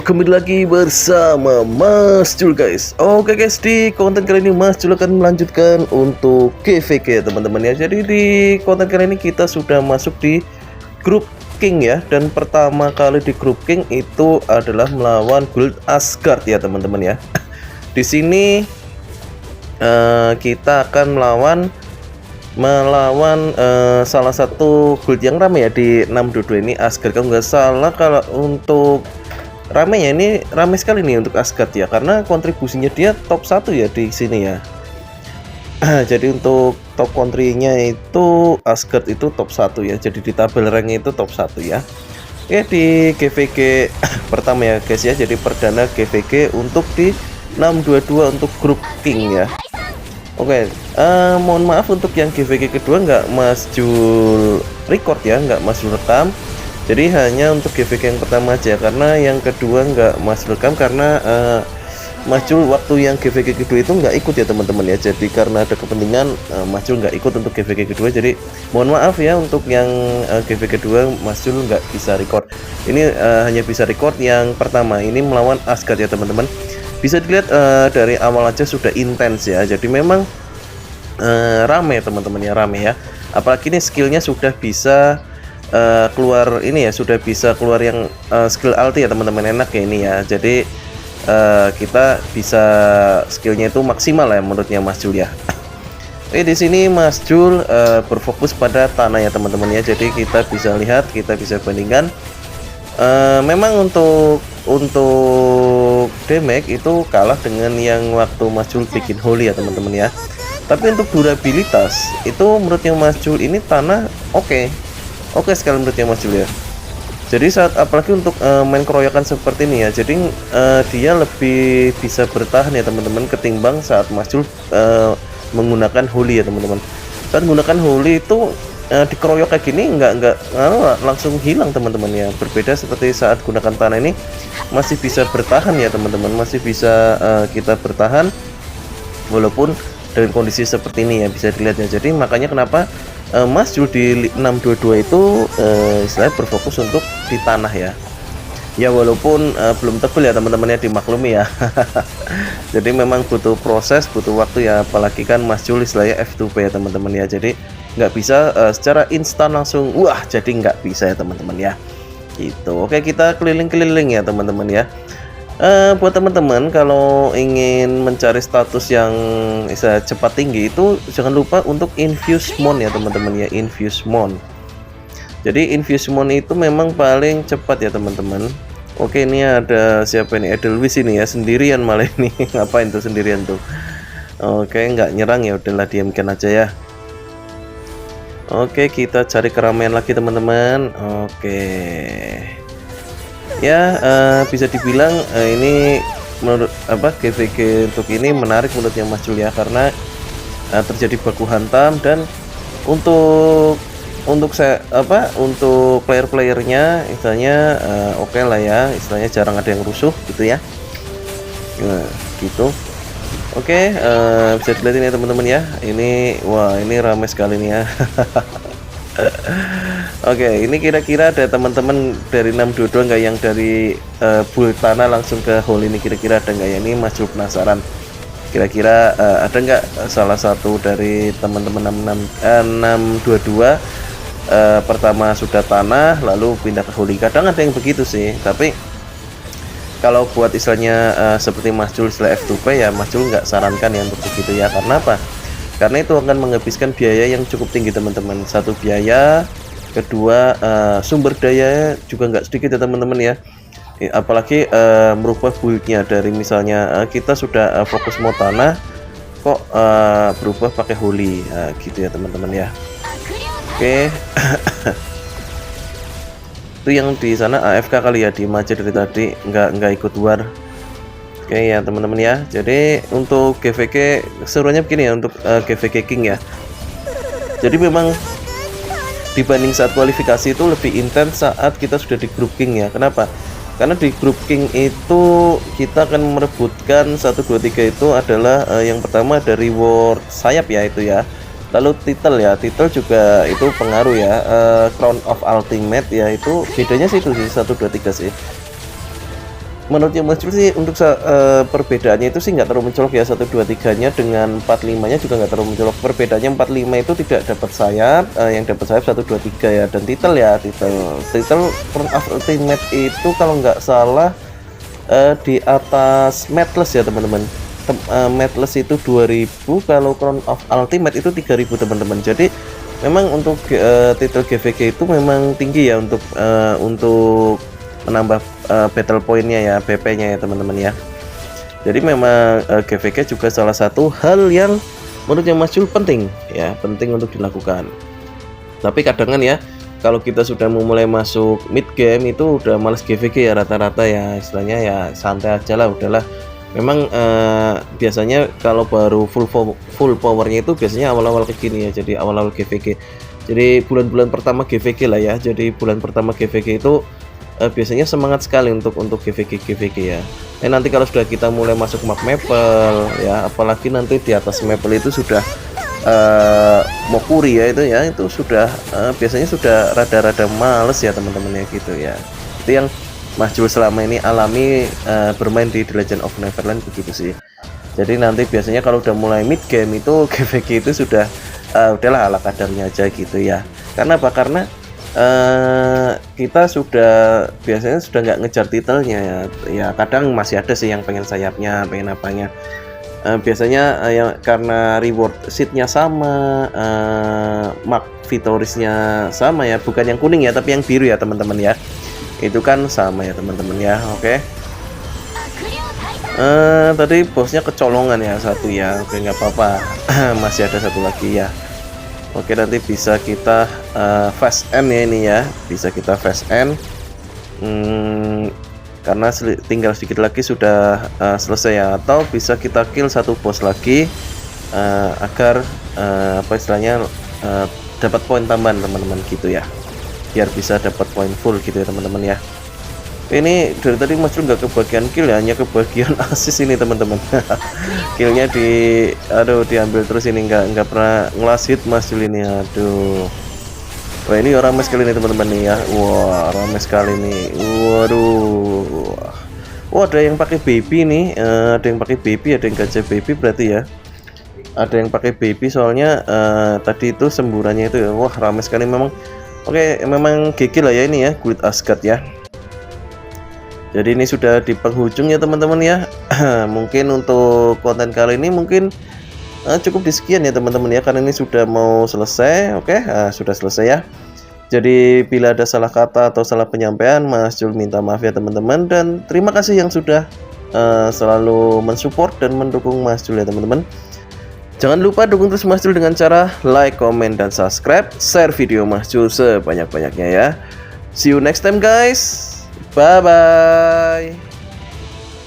kembali lagi bersama Mas Jul guys. Oke guys, di konten kali ini Mas Jul akan melanjutkan untuk GVK ya teman-teman ya. Jadi di konten kali ini kita sudah masuk di grup King ya. Dan pertama kali di grup King itu adalah melawan Guild Asgard ya teman-teman ya. Di sini kita akan melawan salah satu guild yang ramai ya di 622 ini, Asgard. Kalau nggak salah, kalau untuk rame ya, ini rame sekali nih untuk Asgard ya, karena kontribusinya dia top 1 ya di sini ya. Jadi untuk top country-nya itu Asgard itu top 1 ya, jadi di tabel rank itu top 1 ya. Oke, di GVG pertama ya guys ya, jadi perdana GVG untuk di 622 untuk grup King ya. Oke, mohon maaf untuk yang GVG kedua nggak Mas Jul record ya, nggak Mas Jul rekam. Jadi hanya untuk GVG yang pertama aja, karena yang kedua nggak Mas rekam karena Mas Jul waktu yang GVG kedua itu nggak ikut ya teman-teman ya. Jadi karena ada kepentingan Mas Jul nggak ikut untuk GVG kedua. Jadi mohon maaf ya untuk yang GVG kedua Mas Jul nggak bisa record. Ini hanya bisa record yang pertama, ini melawan Asgard ya teman-teman. Bisa dilihat dari awal aja sudah intens ya. Jadi memang rame teman-teman ya, rame ya. Apalagi ini skillnya sudah bisa keluar ini ya, sudah bisa keluar yang skill ulti ya teman-teman, enak ya ini ya. Jadi kita bisa skillnya itu maksimal ya menurutnya Mas Jul ya. Oke, di sini Mas Jul berfokus pada tanah ya teman-teman ya. Jadi kita bisa lihat, kita bisa bandingkan. Memang untuk damage itu kalah dengan yang waktu Mas Jul bikin holy ya teman-teman ya. Tapi untuk durabilitas itu menurutnya Mas Jul ini tanah oke sekali menurutnya Mas Jul ya. Jadi saat apalagi untuk main keroyokan seperti ini ya, jadi dia lebih bisa bertahan ya teman-teman ketimbang saat Mas Jul menggunakan holy ya teman-teman. Saat menggunakan holy itu dikeroyok kayak gini nggak langsung hilang teman-teman ya. Berbeda seperti saat gunakan tanah ini masih bisa bertahan ya teman-teman, masih bisa kita bertahan walaupun dengan kondisi seperti ini ya, bisa dilihat ya. Jadi makanya kenapa Mas Jul di 622 itu istilahnya berfokus untuk di tanah ya. Ya walaupun belum tebel ya teman-teman ya, dimaklumi ya. Jadi memang butuh proses, butuh waktu ya, apalagi kan Mas Jul istilahnya F2P ya teman-teman ya. Jadi nggak bisa secara instan langsung wah jadi, nggak bisa ya teman-teman ya. Gitu. Oke, kita keliling-keliling ya teman-teman ya. Buat teman-teman kalau ingin mencari status yang bisa cepat tinggi itu jangan lupa untuk Infuse Mon ya teman-teman ya, Infuse Mon. Jadi Infuse Mon itu memang paling cepat ya teman-teman. Oke, ini ada siapa nih, Edelweiss ini ya, sendirian malah ini. Ngapain tuh sendirian tuh? Oke, nggak nyerang ya, udahlah diamkan aja ya. Oke, kita cari keramaian lagi teman-teman. Oke ya, bisa dibilang ini menurut GVG untuk ini menarik menurutnya Mas Jul ya, karena terjadi baku hantam. Dan untuk player-playernya istilahnya oke lah ya, istilahnya jarang ada yang rusuh gitu ya. Nah gitu. Oke, bisa dilihat ini teman-teman ya, ini wah ini ramai sekali nih ya. Oke, ini kira-kira ada teman-teman dari 622 nggak yang dari build tanah langsung ke hole ini, kira-kira ada nggak ya? Ini Mas Jul penasaran, kira-kira ada nggak salah satu dari teman-teman 622 pertama sudah tanah lalu pindah ke hole. Kadang ada yang begitu sih, tapi kalau buat istilahnya seperti Mas Jul istilah F2P ya, Mas Jul nggak sarankan ya untuk begitu ya. Karena apa? Karena itu akan menghabiskan biaya yang cukup tinggi teman-teman. Satu biaya, kedua sumber daya juga nggak sedikit ya teman-teman ya. Apalagi merubah buildnya dari misalnya kita sudah fokus mau tanah kok berubah pakai holy gitu ya teman-teman ya. Oke. Itu yang di sana AFK kali ya, di Maja dari tadi nggak ikut war. Oke ya teman-teman ya. Jadi untuk GVG serunya begini ya, untuk GVG King ya. Jadi memang dibanding saat kualifikasi itu lebih intens saat kita sudah di grup King ya. Kenapa? Karena di grup King itu kita akan merebutkan 1, 2, 3 itu adalah yang pertama dari reward sayap ya itu ya. Lalu title ya, title juga itu pengaruh ya. Crown of Ultimate ya, itu bedanya sih itu sih 1, 2, 3 sih. menurutnya Mas Jul sih untuk perbedaannya itu sih nggak terlalu mencolok ya, 123-nya dengan 45-nya juga nggak terlalu mencolok. Perbedaannya 45 itu tidak dapat sayap, yang dapat sayap 123 ya. Dan title Crown of Ultimate itu kalau nggak salah di atas Matless ya teman-teman. Matless itu 2000, kalau Crown of Ultimate itu 3000 teman-teman. Jadi memang untuk title GVG itu memang tinggi ya untuk menambah battle pointnya ya, BP-nya ya teman-teman ya. Jadi memang GVG juga salah satu hal yang menurutnya Mas Jul penting ya, penting untuk dilakukan. Tapi kadang kan ya, kalau kita sudah memulai masuk mid game itu udah males GVG ya rata-rata ya, istilahnya ya santai aja lah, udahlah. Memang biasanya kalau baru full powernya itu biasanya awal-awal kayak gini ya, jadi awal-awal GVG. Jadi bulan-bulan pertama GVG lah ya, jadi bulan pertama GVG itu biasanya semangat sekali untuk GVG ya. Nanti kalau sudah kita mulai masuk map Maple ya, apalagi nanti di atas Maple itu sudah Mokuri ya, itu sudah biasanya sudah rada-rada males ya teman-teman ya gitu ya. Itu yang Mas Jul selama ini alami bermain di The Legend of Neverland begitu sih. Jadi nanti biasanya kalau udah mulai mid game itu GVG itu sudah udahlah ala kadarnya aja gitu ya. Karena apa? Karena kita sudah biasanya sudah nggak ngejar titelnya ya. Kadang masih ada sih yang pengen sayapnya, pengen apanya. Biasanya yang karena reward sheetnya sama, mark victoriesnya sama ya, bukan yang kuning ya tapi yang biru ya teman-teman ya. Itu kan sama ya teman-teman ya. Oke. Tadi bosnya kecolongan ya satu ya. Oke, nggak apa-apa. Masih ada satu lagi ya. Oke, nanti bisa kita fast end ya ini ya, bisa kita fast end karena tinggal sedikit lagi sudah selesai ya. Atau bisa kita kill satu bos lagi agar apa istilahnya dapat poin tambahan teman-teman gitu ya, biar bisa dapat poin full gitu ya teman-teman ya. Ini dari tadi Mas Jul nggak kebagian kill ya, hanya kebagian assist ini teman-teman. Killnya diambil terus ini, nggak pernah ngelas hit Mas Jul ini, aduh. Wah ini ramai sekali nih teman-teman nih ya, wah ramai sekali nih, waduh. Wah ada yang pakai baby nih, ada yang pakai baby, ada yang gajah baby berarti ya. Ada yang pakai baby soalnya tadi itu semburannya itu ya, wah ramai sekali memang. Oke, memang gigi lah ya ini ya, Guild Asgard ya. Jadi ini sudah di penghujung ya teman-teman ya. Mungkin untuk konten kali ini mungkin cukup di sekian ya teman-teman ya, karena ini sudah mau selesai. Oke, sudah selesai ya. Jadi bila ada salah kata atau salah penyampaian, Mas Jul minta maaf ya teman-teman. Dan terima kasih yang sudah selalu mensupport dan mendukung Mas Jul ya teman-teman. Jangan lupa dukung terus Mas Jul dengan cara like, comment, dan subscribe. Share video Mas Jul sebanyak-banyaknya ya. See you next time guys. Bye bye.